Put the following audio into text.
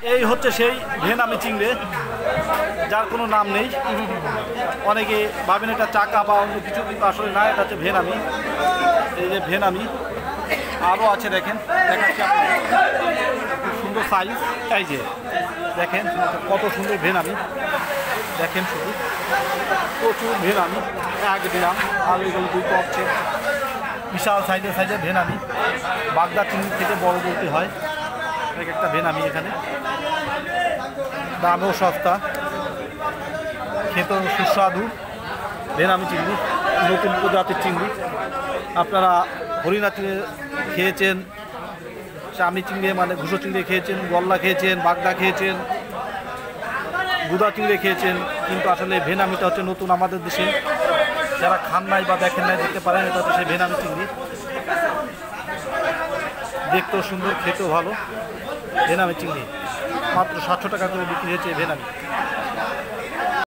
এই হচ্ছে সেই ভেনামি চিংড়ি, যার কোনো নাম নেই। অনেকে ভাবেন এটা চাকা বা অন্য কিছু, কিন্তু আসলে না, এটা হচ্ছে ভেনামি। এই যে ভেনামি আরও আছে, দেখেন, দেখাচ্ছি আপনাদের। খুব সুন্দর সাইজ, এই যে দেখেন কত সুন্দর ভেনামি, দেখেন শুধু প্রচুর ভেনামি, 1 গ্রাম। আর এগুলো 2 পপছে, বিশাল সাইজের ভেনামি। বাগদা চিংড়ি থেকে বড় বলতে হয় এক একটা ভেনামি। এখানে দামও সস্তা, খেতেও সুস্বাদু। ভেনামি চিংড়ি নতুন প্রজাতির চিংড়ি। আপনারা হরিণা চিংড়ি খেয়েছেন, চামি চিংড়ি মানে ঘুষো চিংড়ি খেয়েছেন, গল্লা খেয়েছেন, বাগদা খেয়েছেন, গুদা চিংড়ি খেয়েছেন, কিন্তু আসলে ভেনামিটা হচ্ছে নতুন আমাদের দেশে। যারা খান নাই বা দেখেন নাই, দেখতে পারেন, এটা হচ্ছে সেই ভেনামি চিংড়ি। দেখতেও সুন্দর, খেতেও ভালো। ভেনামি চিংড়ি মাত্র 700 টাকা করে বিক্রি হয়েছে ভেনামি।